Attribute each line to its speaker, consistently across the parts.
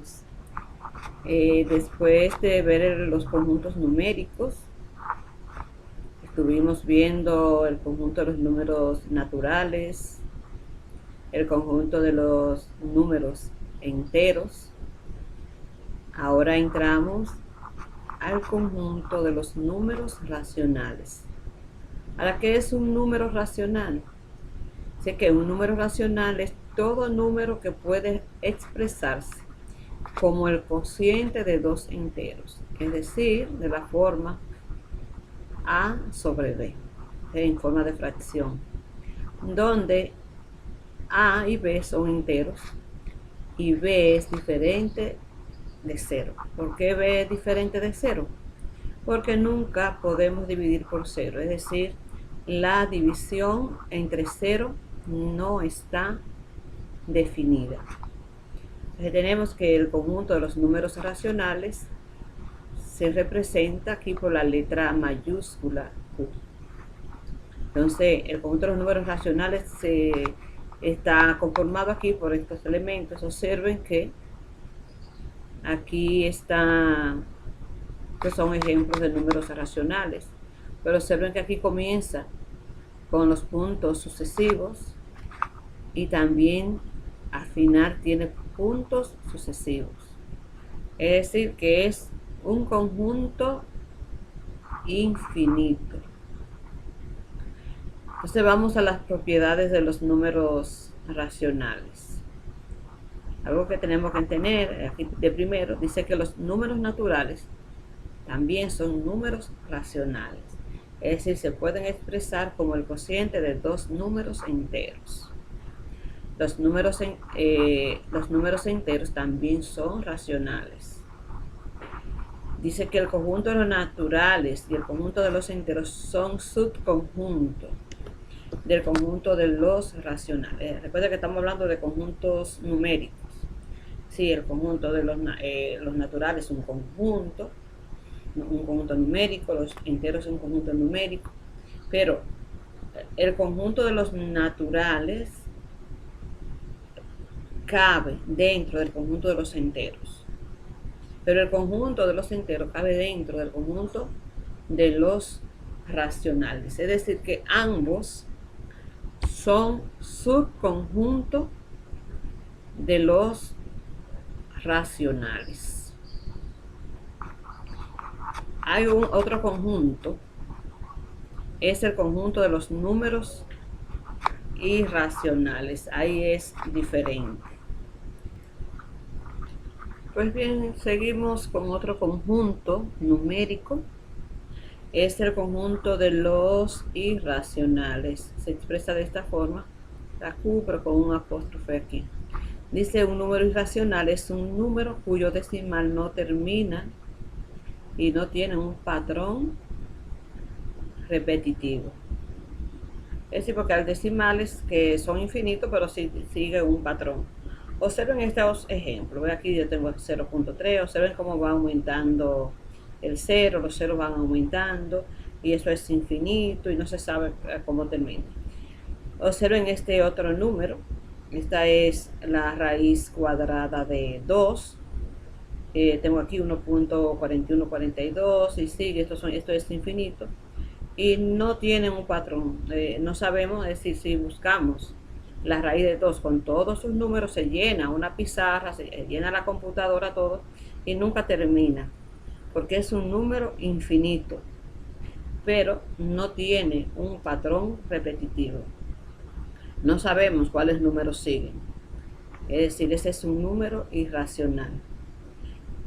Speaker 1: números. Después de ver los conjuntos numéricos, estuvimos viendo el conjunto de los números naturales, el conjunto de los números enteros. Ahora entramos al conjunto de los números racionales. Ahora, ¿qué es un número racional? Sé que un número racional es todo número que puede expresarse como el cociente de dos enteros, es decir, de la forma A sobre B, en forma de fracción, donde A y B son enteros y B es diferente de 0. ¿Por qué B es diferente de 0? Porque nunca podemos dividir por 0, es decir, la división entre 0 no está definida. Entonces tenemos que el conjunto de los números racionales se representa aquí por la letra mayúscula Q. Entonces el conjunto de los números racionales está conformado aquí por estos elementos. Observen que aquí está, que son ejemplos de números racionales, pero observen que aquí comienza con los puntos sucesivos y también al final tiene puntos sucesivos, es decir que es un conjunto infinito. Entonces vamos a las propiedades de los números racionales. Algo que tenemos que tener aquí de primero, dice que los números naturales también son números racionales, es decir, se pueden expresar como el cociente de dos números enteros. Los números enteros también son racionales. Dice que el conjunto de los naturales y el conjunto de los enteros son subconjuntos del conjunto de los racionales. Recuerda que estamos hablando de conjuntos numéricos. Sí, el conjunto de los naturales es un conjunto numérico, los enteros son un conjunto numérico, pero el conjunto de los naturales cabe dentro del conjunto de los enteros, pero el conjunto de los enteros cabe dentro del conjunto de los racionales, es decir que ambos son subconjuntos de los racionales. Hay otro conjunto, es el conjunto de los números irracionales, ahí es diferente. Pues bien, seguimos con otro conjunto numérico, es el conjunto de los irracionales, se expresa de esta forma, la Q pero con un apóstrofe aquí. Dice un número irracional es un número cuyo decimal no termina y no tiene un patrón repetitivo. Es decir, porque hay decimales que son infinitos pero sí sigue un patrón. Observen estos ejemplos. Ve aquí yo tengo 0.3, observen cómo va aumentando el 0, los ceros van aumentando y eso es infinito y no se sabe cómo termina. Observen este otro número, esta es la raíz cuadrada de 2. Tengo aquí 1.4142 y sigue, esto es infinito y no tiene un patrón, no sabemos, es decir, si buscamos la raíz de 2 con todos sus números, se llena una pizarra, se llena la computadora, todo, y nunca termina, porque es un número infinito, pero no tiene un patrón repetitivo. No sabemos cuáles números siguen, es decir, ese es un número irracional.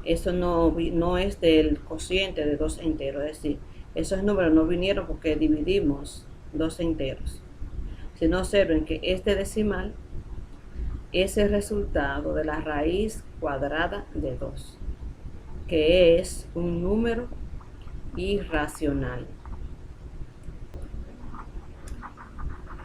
Speaker 1: Eso no es del cociente de dos enteros, es decir, esos números no vinieron porque dividimos dos enteros, sino observen que este decimal es el resultado de la raíz cuadrada de 2, que es un número irracional.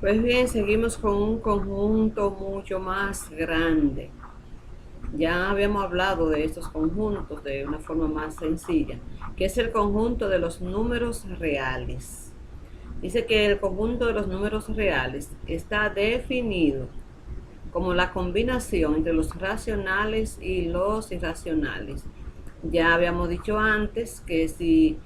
Speaker 1: Pues bien, seguimos con un conjunto mucho más grande. Ya habíamos hablado de estos conjuntos de una forma más sencilla, que es el conjunto de los números reales. Dice que el conjunto de los números reales está definido como la combinación entre los racionales y los irracionales. Ya habíamos dicho antes que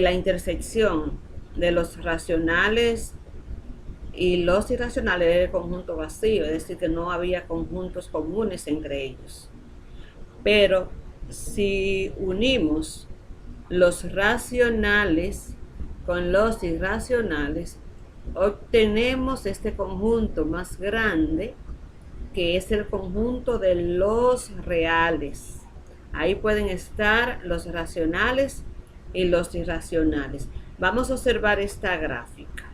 Speaker 1: la intersección de los racionales y los irracionales era el conjunto vacío, es decir, que no había conjuntos comunes entre ellos. Pero si unimos los racionales con los irracionales, obtenemos este conjunto más grande, que es el conjunto de los reales. Ahí pueden estar los racionales y los irracionales. Vamos a observar esta gráfica.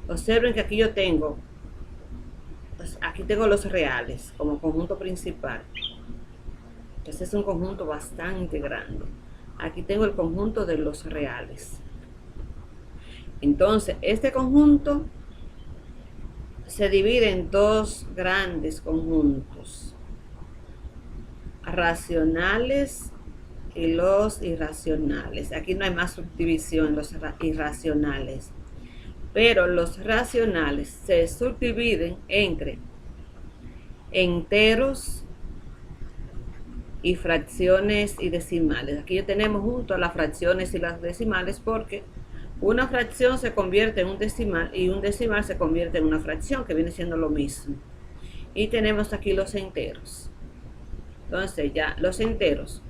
Speaker 1: Observen que aquí yo tengo, aquí tengo los reales como conjunto principal. Este es un conjunto bastante grande. Aquí tengo el conjunto de los reales. Entonces, este conjunto se divide en dos grandes conjuntos: racionales y los irracionales. Aquí no hay más subdivisión, los irracionales. Pero los racionales se subdividen entre enteros y fracciones y decimales. Aquí ya tenemos junto a las fracciones y las decimales, porque una fracción se convierte en un decimal y un decimal se convierte en una fracción, que viene siendo lo mismo. Y tenemos aquí los enteros. Entonces ya los enteros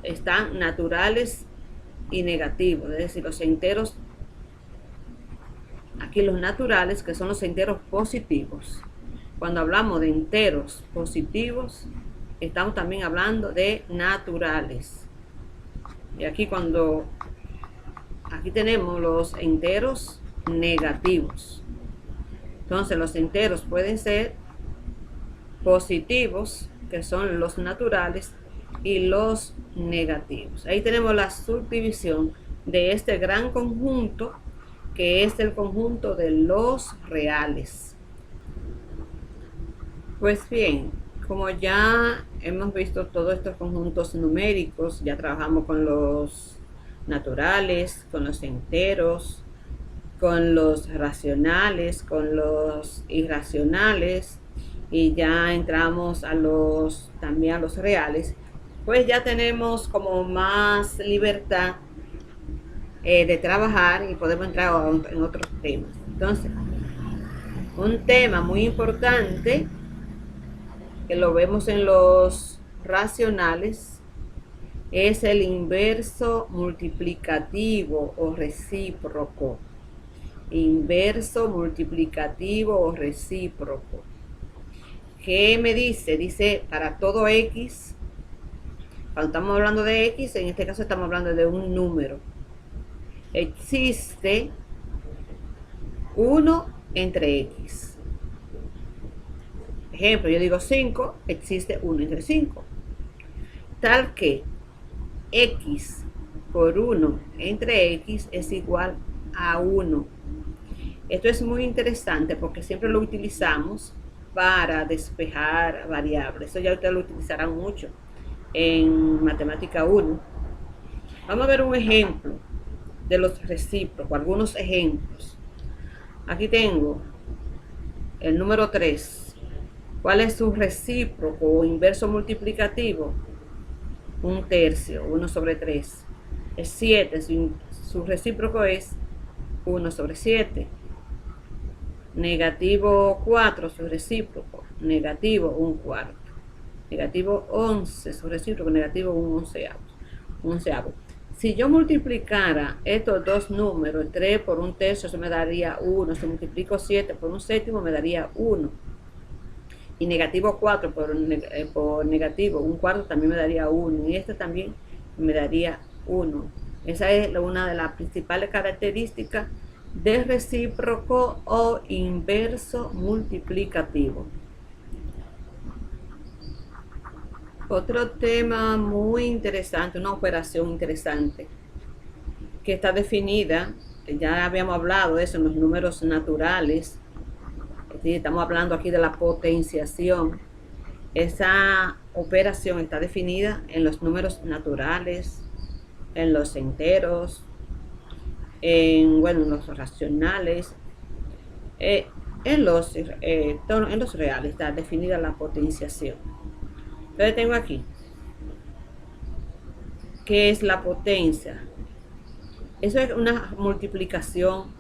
Speaker 1: están naturales y negativos, es decir, los enteros, aquí los naturales, que son los enteros positivos. Cuando hablamos de enteros positivos, estamos también hablando de naturales. Y aquí aquí tenemos los enteros negativos. Entonces los enteros pueden ser positivos, que son los naturales, y los negativos. Ahí tenemos la subdivisión de este gran conjunto, que es el conjunto de los reales. Pues bien, como ya hemos visto todos estos conjuntos numéricos, ya trabajamos con los naturales, con los enteros, con los racionales, con los irracionales, y ya entramos también a los reales. Pues ya tenemos como más libertad de trabajar y podemos entrar en otros temas. Entonces, un tema muy importante que lo vemos en los racionales es el inverso multiplicativo o recíproco. Inverso multiplicativo o recíproco. ¿Qué me dice? Dice, para todo X, cuando estamos hablando de X, en este caso estamos hablando de un número, existe 1 entre X. Ejemplo, yo digo 5, existe 1 entre 5. Tal que X por 1 entre X es igual a 1. Esto es muy interesante porque siempre lo utilizamos para despejar variables. Eso ya ustedes lo utilizarán mucho en matemática 1. Vamos a ver un ejemplo de los recíprocos, algunos ejemplos. Aquí tengo el número 3. ¿Cuál es su recíproco o inverso multiplicativo? 1/3, 1 sobre 3. El 7, su recíproco es 1 sobre 7. Negativo 4, su recíproco, negativo 1/4. Negativo 11, su recíproco, negativo 1/11. Si yo multiplicara estos dos números, 3 por 1/3, eso me daría 1. Si multiplico 7 por 1/7, me daría 1. Y negativo 4 por negativo 1/4 también me daría 1. Y este también me daría 1. Esa es una de las principales características de recíproco o inverso multiplicativo. Otro tema muy interesante, una operación interesante, que está definida, ya habíamos hablado de eso en los números naturales. Estamos hablando aquí de la potenciación. Esa operación está definida en los números naturales, en los enteros, en los racionales. en los reales está definida la potenciación. Entonces tengo aquí, ¿qué es la potencia? Eso es una multiplicación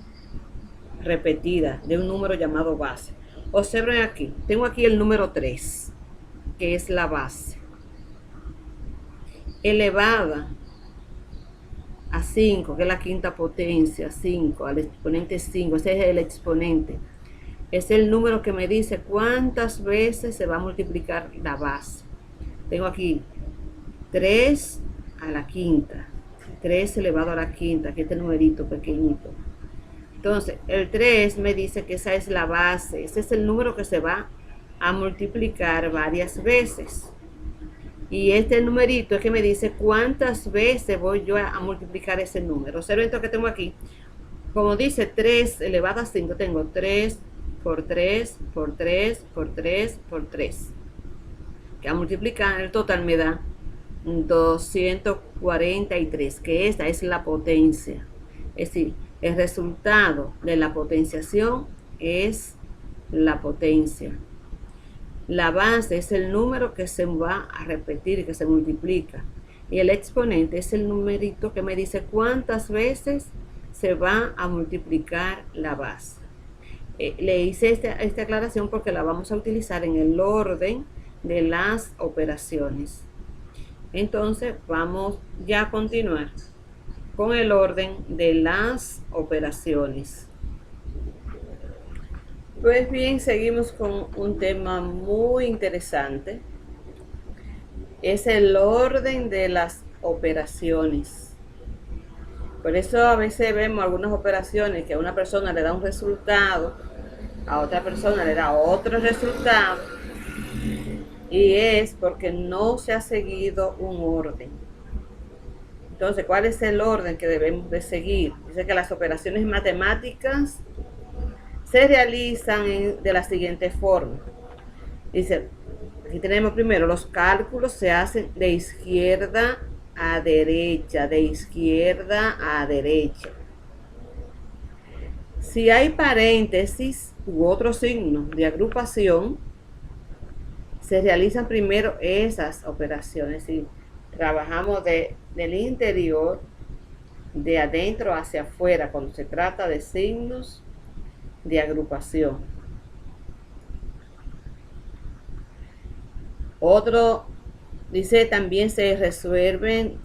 Speaker 1: repetida de un número llamado base. Observen aquí, tengo aquí el número 3, que es la base, elevada a 5, que es la quinta potencia, 5, al exponente 5, ese es el exponente. Es el número que me dice cuántas veces se va a multiplicar la base. Tengo aquí 3 a la quinta, 3 elevado a la quinta, que este numerito pequeñito. Entonces, el 3 me dice que esa es la base, ese es el número que se va a multiplicar varias veces. Y este numerito es que me dice cuántas veces voy yo a multiplicar ese número. Observen esto que tengo aquí. Como dice 3 elevado a 5, tengo 3 por 3 por 3 por 3 por 3. Que a multiplicar el total me da 243, que esta es la potencia. Es decir, el resultado de la potenciación es la potencia. La base es el número que se va a repetir y que se multiplica. Y el exponente es el numerito que me dice cuántas veces se va a multiplicar la base. Le hice esta aclaración porque la vamos a utilizar en el orden de las operaciones. Entonces vamos ya a continuar con el orden de las operaciones. Pues bien, seguimos con un tema muy interesante. Es el orden de las operaciones. Por eso a veces vemos algunas operaciones que a una persona le da un resultado, a otra persona le da otro resultado, y es porque no se ha seguido un orden. Entonces, ¿cuál es el orden que debemos de seguir? Dice que las operaciones matemáticas se realizan de la siguiente forma. Dice, aquí tenemos primero, los cálculos se hacen de izquierda a derecha, de izquierda a derecha. Si hay paréntesis u otro signo de agrupación, se realizan primero esas operaciones. ¿Sí? Trabajamos del interior, de adentro hacia afuera, cuando se trata de signos de agrupación. Otro dice, también se resuelven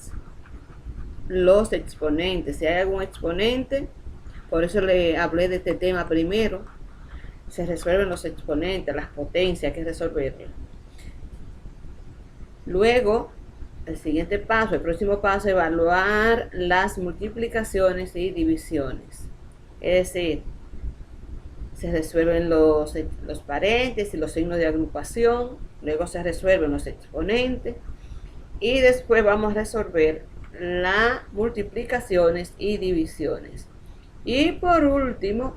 Speaker 1: los exponentes. Si hay algún exponente, por eso le hablé de este tema primero, se resuelven los exponentes, las potencias, hay que resolverlas. Luego, el siguiente paso, el próximo paso, evaluar las multiplicaciones y divisiones. Es decir, se resuelven los paréntesis y los signos de agrupación, luego se resuelven los exponentes y después vamos a resolver las multiplicaciones y divisiones. Y por último,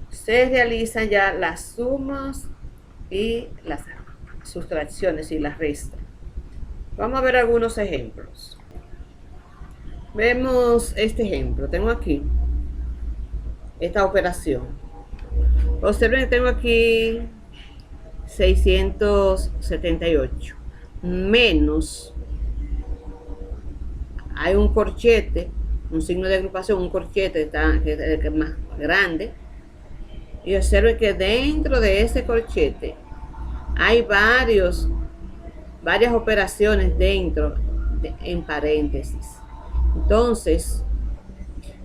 Speaker 1: se realizan ya las sumas y las sustracciones y las restas. Vamos a ver algunos ejemplos. Vemos este ejemplo. Tengo aquí esta operación. Observen que tengo aquí 678 menos, hay un corchete, un signo de agrupación, un corchete que es el más grande, y observen que dentro de ese corchete hay varias operaciones dentro en paréntesis. Entonces,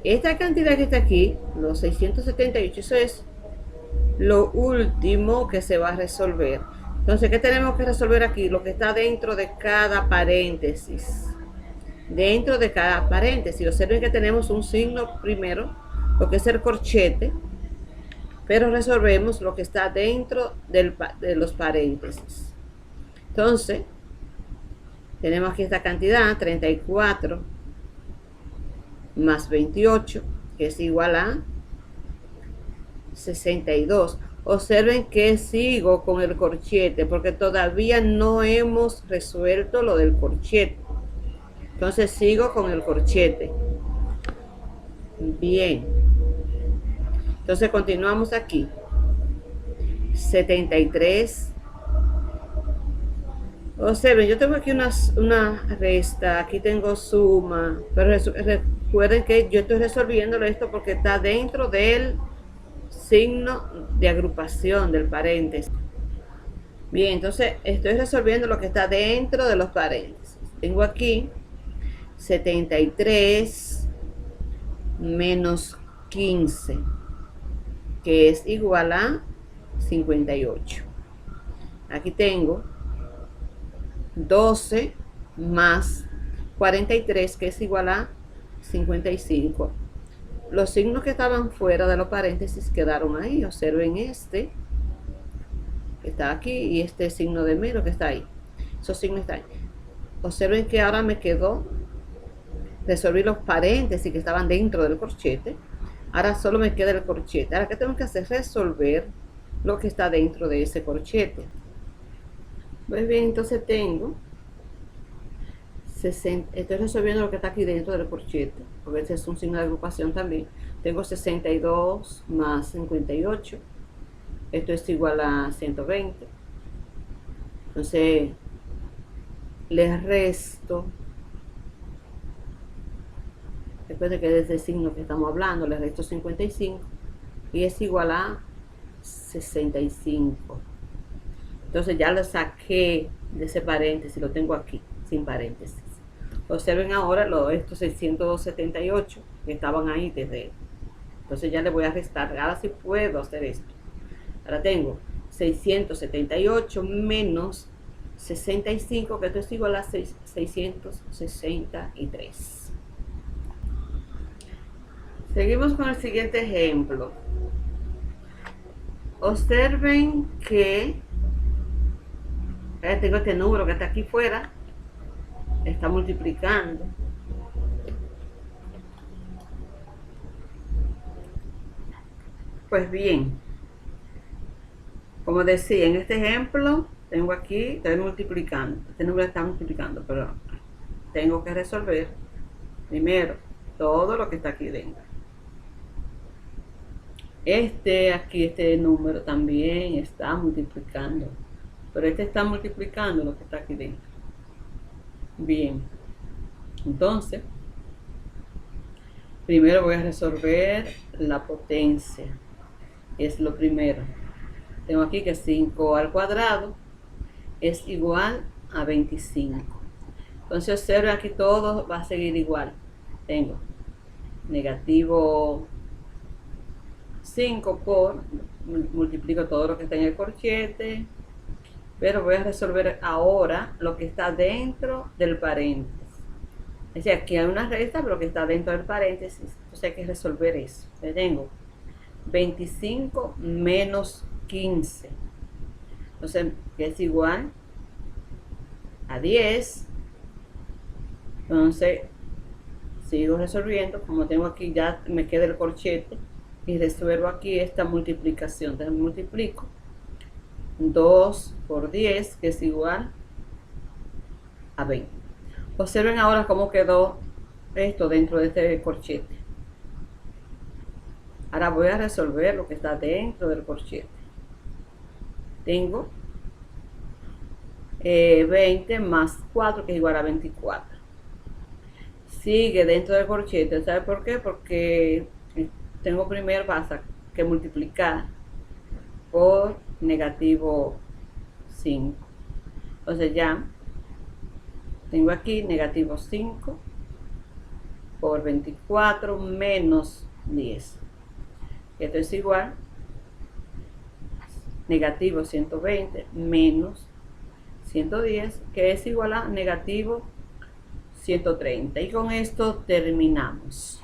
Speaker 1: esta cantidad que está aquí, los 678, eso es lo último que se va a resolver. Entonces, ¿qué tenemos que resolver aquí? Lo que está dentro de cada paréntesis. Dentro de cada paréntesis. Observen que tenemos un signo primero, lo que es el corchete, pero resolvemos lo que está dentro de los paréntesis. Entonces, tenemos aquí esta cantidad, 34 más 28, que es igual a 62. Observen que sigo con el corchete, porque todavía no hemos resuelto lo del corchete. Entonces sigo con el corchete. Bien. Entonces continuamos aquí. 73. Observen, yo tengo aquí una resta, aquí tengo suma, pero recuerden que yo estoy resolviendo esto porque está dentro del signo de agrupación del paréntesis. Bien, entonces estoy resolviendo lo que está dentro de los paréntesis. Tengo aquí 73 menos 15, que es igual a 58. Aquí tengo 12 más 43, que es igual a 55. Los signos que estaban fuera de los paréntesis quedaron ahí. Observen este que está aquí y este signo de menos que está ahí. Esos signos están ahí. Observen que ahora me quedó resolver los paréntesis que estaban dentro del corchete. Ahora solo me queda el corchete. Ahora, ¿qué tengo que hacer? Resolver lo que está dentro de ese corchete. Pues bien, entonces tengo 60, estoy resolviendo lo que está aquí dentro del corchete, porque este es un signo de agrupación también. Tengo 62 más 58, esto es igual a 120. Entonces les resto, después de que es el signo que estamos hablando, les resto 55 y es igual a 65. Entonces ya lo saqué de ese paréntesis, lo tengo aquí, sin paréntesis. Observen ahora estos 678 que estaban ahí desde. Entonces ya le voy a restar. Ahora sí puedo hacer esto. Ahora tengo 678 menos 65, que esto es igual a 663. Seguimos con el siguiente ejemplo. Observen que tengo este número que está aquí fuera, está multiplicando. Pues bien, como decía, en este ejemplo tengo aquí, estoy multiplicando, este número está multiplicando, pero tengo que resolver primero todo lo que está aquí dentro. Este número también está multiplicando, pero este está multiplicando lo que está aquí dentro. Bien, entonces primero voy a resolver la potencia, es lo primero. Tengo aquí que 5 al cuadrado es igual a 25. Entonces observen, aquí todo va a seguir igual. Tengo negativo 5 por, multiplico todo lo que está en el corchete, pero voy a resolver ahora lo que está dentro del paréntesis. Es decir, aquí hay una resta, pero que está dentro del paréntesis, entonces hay que resolver eso. Entonces tengo 25 menos 15, entonces que es igual a 10. Entonces sigo resolviendo, como tengo aquí ya me queda el corchete, y resuelvo aquí esta multiplicación. Entonces multiplico 2 por 10, que es igual a 20. Observen ahora cómo quedó esto dentro de este corchete. Ahora voy a resolver lo que está dentro del corchete. Tengo 20 más 4, que es igual a 24. Sigue dentro del corchete. ¿Sabe por qué? Porque tengo primero que multiplicar por negativo 5. Entonces ya tengo aquí negativo 5 por 24 menos 10. Esto es igual negativo 120 menos 110, que es igual a negativo 130. Y con esto terminamos.